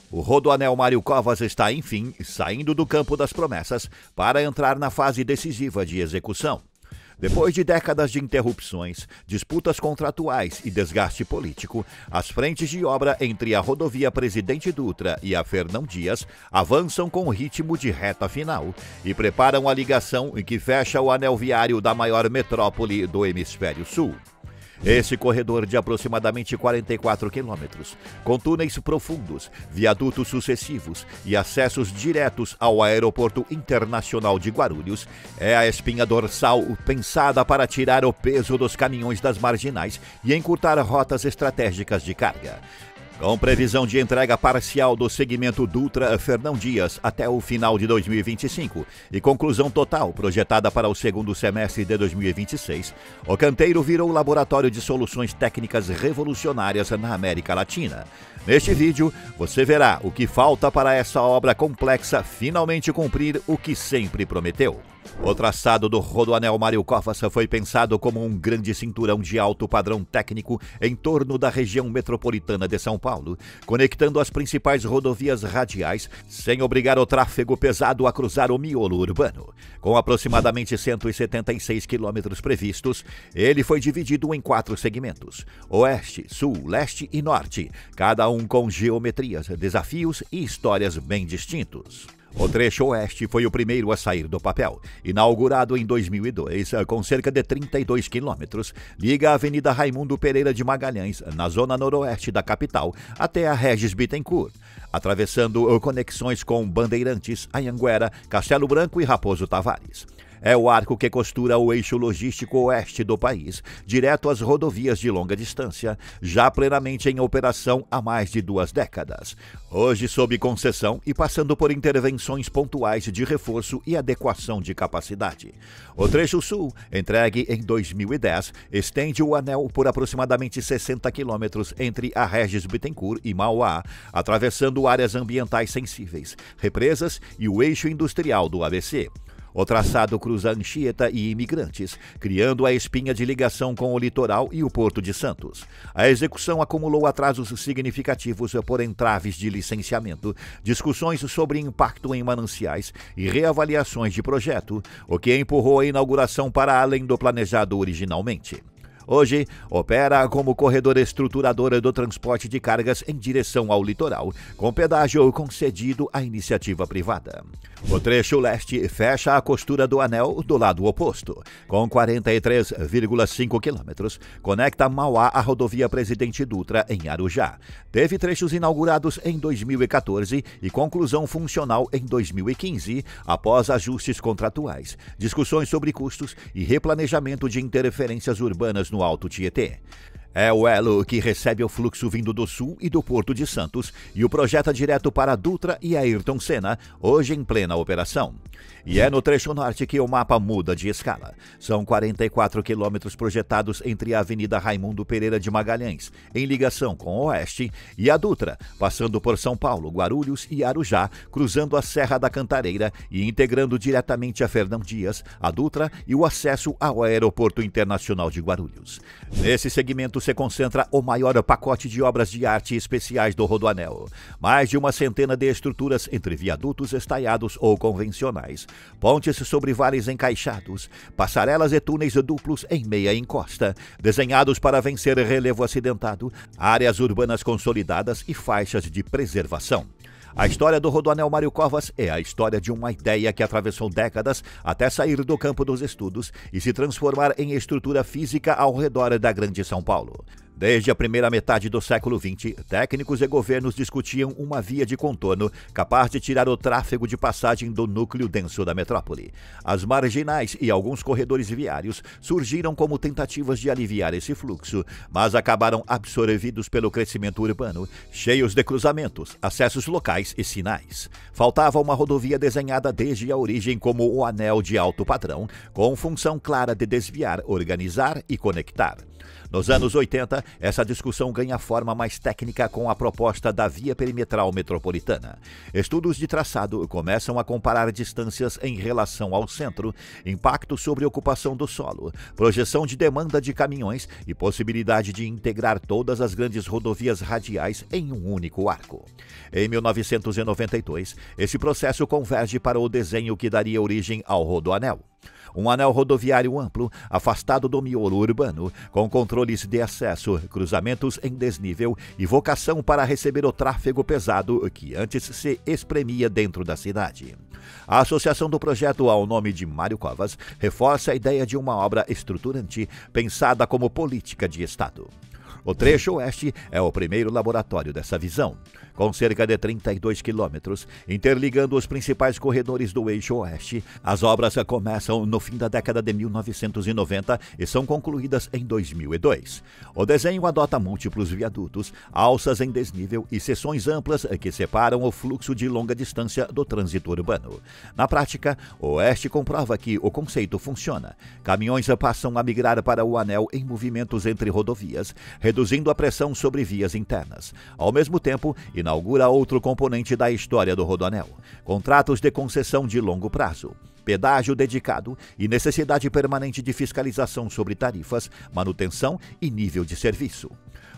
O Rodoanel Mário Covas está, enfim, saindo do campo das promessas para entrar na fase decisiva de execução. Depois de décadas de interrupções, disputas contratuais e desgaste político, as frentes de obra entre a rodovia Presidente Dutra e a Fernão Dias avançam com ritmo de reta final e preparam a ligação em que fecha o anel viário da maior metrópole do Hemisfério Sul. Esse corredor de aproximadamente 44 quilômetros, com túneis profundos, viadutos sucessivos e acessos diretos ao Aeroporto Internacional de Guarulhos, é a espinha dorsal pensada para tirar o peso dos caminhões das marginais e encurtar rotas estratégicas de carga. Com previsão de entrega parcial do segmento Dutra Fernão Dias até o final de 2025 e conclusão total projetada para o segundo semestre de 2026, o canteiro virou laboratório de soluções técnicas revolucionárias na América Latina. Neste vídeo, você verá o que falta para essa obra complexa finalmente cumprir o que sempre prometeu. O traçado do Rodoanel Mário Covas foi pensado como um grande cinturão de alto padrão técnico em torno da região metropolitana de São Paulo, conectando as principais rodovias radiais sem obrigar o tráfego pesado a cruzar o miolo urbano. Com aproximadamente 176 quilômetros previstos, ele foi dividido em 4 segmentos: Oeste, Sul, Leste e Norte, cada um com geometrias, desafios e histórias bem distintos. O trecho oeste foi o primeiro a sair do papel. Inaugurado em 2002, com cerca de 32 quilômetros, liga a Avenida Raimundo Pereira de Magalhães, na zona noroeste da capital, até a Regis Bittencourt, atravessando conexões com Bandeirantes, Anhanguera, Castelo Branco e Raposo Tavares. É o arco que costura o eixo logístico oeste do país, direto às rodovias de longa distância, já plenamente em operação há mais de 2 décadas. Hoje sob concessão e passando por intervenções pontuais de reforço e adequação de capacidade. O trecho sul, entregue em 2010, estende o anel por aproximadamente 60 quilômetros entre a Regis Bittencourt e Mauá, atravessando áreas ambientais sensíveis, represas e o eixo industrial do ABC. O traçado cruza Anchieta e Imigrantes, criando a espinha de ligação com o litoral e o Porto de Santos. A execução acumulou atrasos significativos por entraves de licenciamento, discussões sobre impacto em mananciais e reavaliações de projeto, o que empurrou a inauguração para além do planejado originalmente. Hoje, opera como corredor estruturador do transporte de cargas em direção ao litoral, com pedágio concedido à iniciativa privada. O trecho leste fecha a costura do anel do lado oposto. Com 43,5 quilômetros, conecta Mauá à rodovia Presidente Dutra em Arujá. Teve trechos inaugurados em 2014 e conclusão funcional em 2015, após ajustes contratuais, discussões sobre custos e replanejamento de interferências urbanas no Alto Tietê. É o elo que recebe o fluxo vindo do Sul e do Porto de Santos e o projeta direto para Dutra e Ayrton Senna, hoje em plena operação. E é no trecho norte que o mapa muda de escala. São 44 quilômetros projetados entre a Avenida Raimundo Pereira de Magalhães, em ligação com o Oeste, e a Dutra, passando por São Paulo, Guarulhos e Arujá, cruzando a Serra da Cantareira e integrando diretamente a Fernão Dias, a Dutra e o acesso ao Aeroporto Internacional de Guarulhos. Nesse segmento se concentra o maior pacote de obras de arte especiais do Rodoanel. Mais de 100 de estruturas entre viadutos estaiados ou convencionais, pontes sobre vales encaixados, passarelas e túneis duplos em meia encosta, desenhados para vencer relevo acidentado, áreas urbanas consolidadas e faixas de preservação. A história do Rodoanel Mário Covas é a história de uma ideia que atravessou décadas até sair do campo dos estudos e se transformar em estrutura física ao redor da Grande São Paulo. Desde a primeira metade do século XX, técnicos e governos discutiam uma via de contorno capaz de tirar o tráfego de passagem do núcleo denso da metrópole. As marginais e alguns corredores viários surgiram como tentativas de aliviar esse fluxo, mas acabaram absorvidos pelo crescimento urbano, cheios de cruzamentos, acessos locais e sinais. Faltava uma rodovia desenhada desde a origem como o anel de alto padrão, com função clara de desviar, organizar e conectar. Nos anos 80, essa discussão ganha forma mais técnica com a proposta da Via Perimetral Metropolitana. Estudos de traçado começam a comparar distâncias em relação ao centro, impacto sobre ocupação do solo, projeção de demanda de caminhões e possibilidade de integrar todas as grandes rodovias radiais em um único arco. Em 1992, esse processo converge para o desenho que daria origem ao Rodoanel. Um anel rodoviário amplo, afastado do miolo urbano, com controles de acesso, cruzamentos em desnível e vocação para receber o tráfego pesado que antes se espremia dentro da cidade. A associação do projeto ao nome de Mário Covas reforça a ideia de uma obra estruturante pensada como política de Estado. O trecho oeste é o primeiro laboratório dessa visão, com cerca de 32 quilômetros, interligando os principais corredores do eixo oeste. As obras começam no fim da década de 1990 e são concluídas em 2002. O desenho adota múltiplos viadutos, alças em desnível e seções amplas que separam o fluxo de longa distância do trânsito urbano. Na prática, o oeste comprova que o conceito funciona. Caminhões passam a migrar para o anel em movimentos entre rodovias, reduzindo a pressão sobre vias internas. Ao mesmo tempo, inaugura outro componente da história do Rodoanel: contratos de concessão de longo prazo, pedágio dedicado e necessidade permanente de fiscalização sobre tarifas, manutenção e nível de serviço.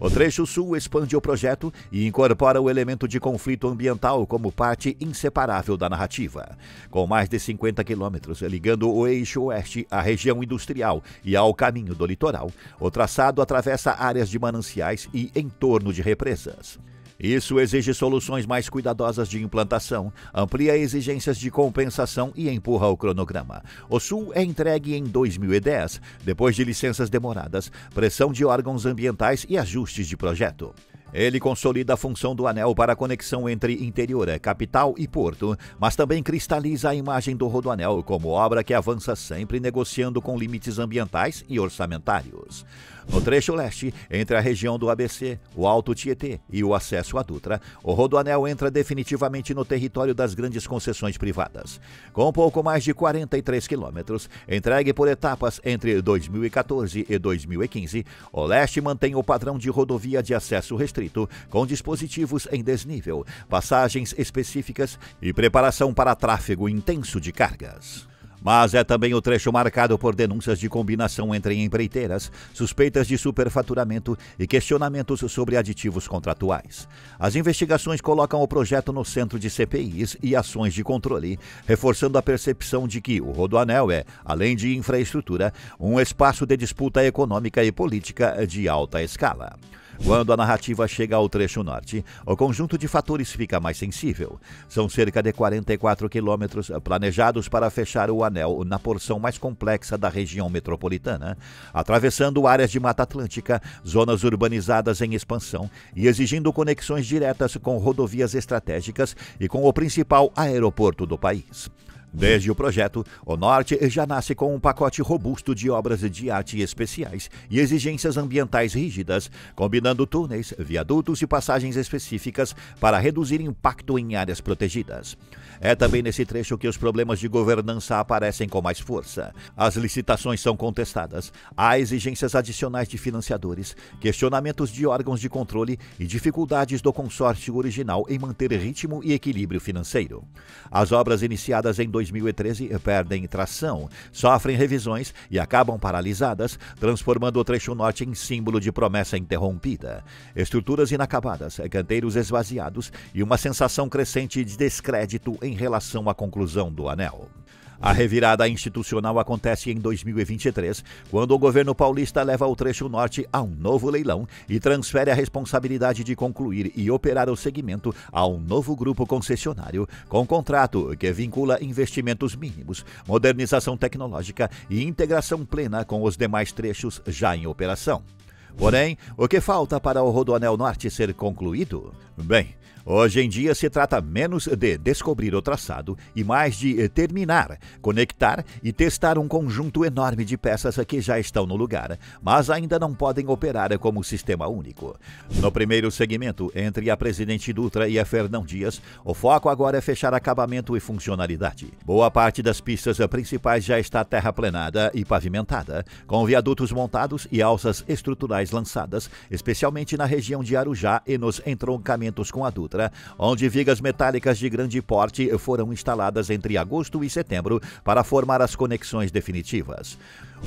O trecho sul expande o projeto e incorpora o elemento de conflito ambiental como parte inseparável da narrativa. Com mais de 50 quilômetros ligando o eixo oeste à região industrial e ao caminho do litoral, o traçado atravessa áreas de mananciais e entorno de represas. Isso exige soluções mais cuidadosas de implantação, amplia exigências de compensação e empurra o cronograma. O Sul é entregue em 2010, depois de licenças demoradas, pressão de órgãos ambientais e ajustes de projeto. Ele consolida a função do anel para a conexão entre interior, capital e porto, mas também cristaliza a imagem do Rodoanel como obra que avança sempre negociando com limites ambientais e orçamentários. No trecho leste, entre a região do ABC, o Alto Tietê e o acesso à Dutra, o Rodoanel entra definitivamente no território das grandes concessões privadas. Com pouco mais de 43 quilômetros, entregue por etapas entre 2014 e 2015, o leste mantém o padrão de rodovia de acesso restrito, com dispositivos em desnível, passagens específicas e preparação para tráfego intenso de cargas. Mas é também o trecho marcado por denúncias de combinação entre empreiteiras, suspeitas de superfaturamento e questionamentos sobre aditivos contratuais. As investigações colocam o projeto no centro de CPIs e ações de controle, reforçando a percepção de que o Rodoanel é, além de infraestrutura, um espaço de disputa econômica e política de alta escala. Quando a narrativa chega ao trecho norte, o conjunto de fatores fica mais sensível. São cerca de 44 quilômetros planejados para fechar o anel na porção mais complexa da região metropolitana, atravessando áreas de Mata Atlântica, zonas urbanizadas em expansão e exigindo conexões diretas com rodovias estratégicas e com o principal aeroporto do país. Desde o projeto, o Norte já nasce com um pacote robusto de obras de arte especiais e exigências ambientais rígidas, combinando túneis, viadutos e passagens específicas para reduzir impacto em áreas protegidas. É também nesse trecho que os problemas de governança aparecem com mais força. As licitações são contestadas, há exigências adicionais de financiadores, questionamentos de órgãos de controle e dificuldades do consórcio original em manter ritmo e equilíbrio financeiro. As obras iniciadas em 2013 perdem tração, sofrem revisões e acabam paralisadas, transformando o trecho norte em símbolo de promessa interrompida. Estruturas inacabadas, canteiros esvaziados e uma sensação crescente de descrédito em relação à conclusão do anel. A revirada institucional acontece em 2023, quando o governo paulista leva o trecho norte a um novo leilão e transfere a responsabilidade de concluir e operar o segmento a um novo grupo concessionário, com contrato que vincula investimentos mínimos, modernização tecnológica e integração plena com os demais trechos já em operação. Porém, o que falta para o Rodoanel Norte ser concluído? Bem, Hoje em dia se trata menos de descobrir o traçado e mais de terminar, conectar e testar um conjunto enorme de peças que já estão no lugar, mas ainda não podem operar como sistema único. No primeiro segmento, entre a Presidente Dutra e a Fernão Dias, o foco agora é fechar acabamento e funcionalidade. Boa parte das pistas principais já está terraplenada e pavimentada, com viadutos montados e alças estruturais lançadas, especialmente na região de Arujá e nos entroncamentos com a Dutra, onde vigas metálicas de grande porte foram instaladas entre agosto e setembro para formar as conexões definitivas.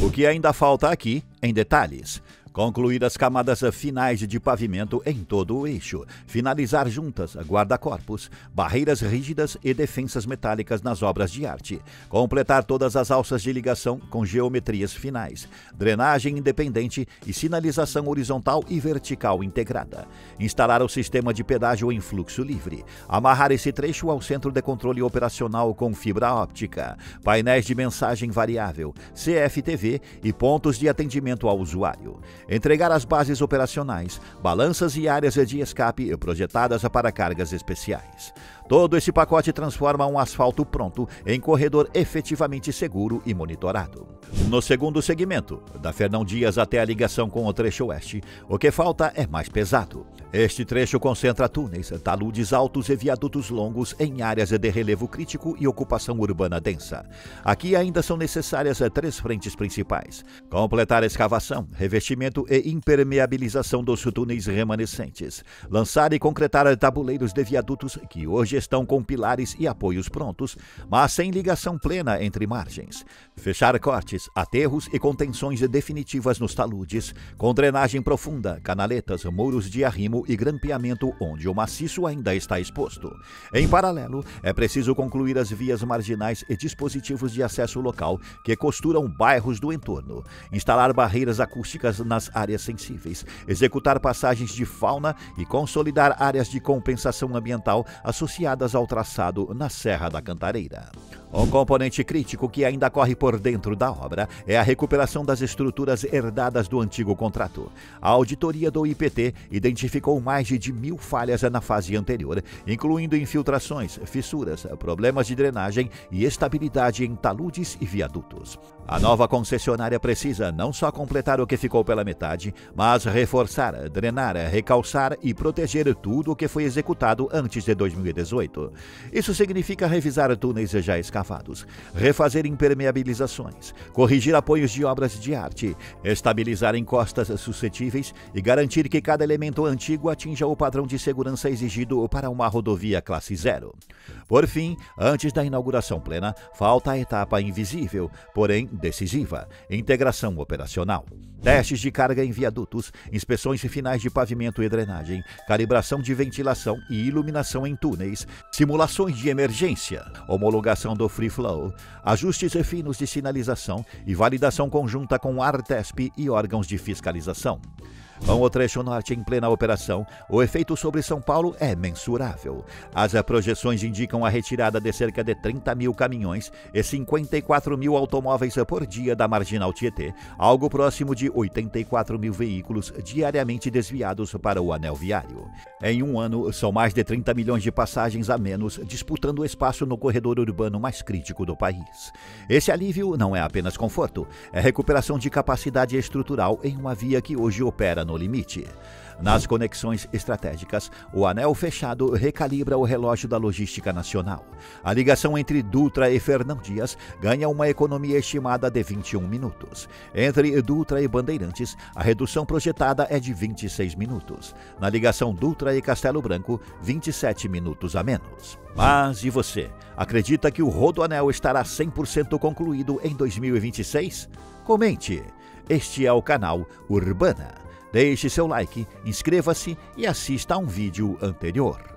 O que ainda falta aqui, em detalhes: concluir as camadas finais de pavimento em todo o eixo, finalizar juntas, guarda-corpos, barreiras rígidas e defensas metálicas nas obras de arte, completar todas as alças de ligação com geometrias finais, drenagem independente e sinalização horizontal e vertical integrada, instalar o sistema de pedágio em fluxo livre, amarrar esse trecho ao centro de controle operacional com fibra óptica, painéis de mensagem variável, CFTV e pontos de atendimento ao usuário. Entregar as bases operacionais, balanças e áreas de escape projetadas para cargas especiais. Todo esse pacote transforma um asfalto pronto em corredor efetivamente seguro e monitorado. No segundo segmento, da Fernão Dias até a ligação com o trecho oeste, o que falta é mais pesado. Este trecho concentra túneis, taludes altos e viadutos longos em áreas de relevo crítico e ocupação urbana densa. Aqui ainda são necessárias 3 frentes principais: completar a escavação, revestimento e impermeabilização dos túneis remanescentes, lançar e concretar tabuleiros de viadutos que hoje estão com pilares e apoios prontos, mas sem ligação plena entre margens, fechar cortes, aterros e contenções definitivas nos taludes, com drenagem profunda, canaletas, muros de arrimo e grampeamento onde o maciço ainda está exposto. Em paralelo, é preciso concluir as vias marginais e dispositivos de acesso local que costuram bairros do entorno, instalar barreiras acústicas nas áreas sensíveis, executar passagens de fauna e consolidar áreas de compensação ambiental associadas ao traçado na Serra da Cantareira. Um componente crítico que ainda corre por dentro da obra é a recuperação das estruturas herdadas do antigo contrato. A auditoria do IPT identificou mais de 1.000 falhas na fase anterior, incluindo infiltrações, fissuras, problemas de drenagem e estabilidade em taludes e viadutos. A nova concessionária precisa não só completar o que ficou pela metade, mas reforçar, drenar, recalçar e proteger tudo o que foi executado antes de 2018. Isso significa revisar túneis já escavados, refazer impermeabilizações, corrigir apoios de obras de arte, estabilizar encostas suscetíveis e garantir que cada elemento antigo atinja o padrão de segurança exigido para uma rodovia classe 0. Por fim, antes da inauguração plena, falta a etapa invisível, porém decisiva: integração operacional. Testes de carga em viadutos, inspeções finais de pavimento e drenagem, calibração de ventilação e iluminação em túneis, simulações de emergência, homologação do Free Flow, ajustes finos de sinalização e validação conjunta com Artesp e órgãos de fiscalização. Com o trecho norte em plena operação, o efeito sobre São Paulo é mensurável. As projeções indicam a retirada de cerca de 30.000 caminhões e 54.000 automóveis por dia da Marginal Tietê, algo próximo de 84.000 veículos diariamente desviados para o anel viário. Em um ano, são mais de 30 milhões de passagens a menos disputando espaço no corredor urbano mais crítico do país. Esse alívio não é apenas conforto, é recuperação de capacidade estrutural em uma via que hoje opera no limite. Nas conexões estratégicas, o anel fechado recalibra o relógio da logística nacional. A ligação entre Dutra e Fernão Dias ganha uma economia estimada de 21 minutos. Entre Dutra e Bandeirantes, a redução projetada é de 26 minutos. Na ligação Dutra e Castelo Branco, 27 minutos a menos. Mas e você? Acredita que o Rodoanel estará 100% concluído em 2026? Comente! Este é o canal Urbana. Deixe seu like, inscreva-se e assista a um vídeo anterior.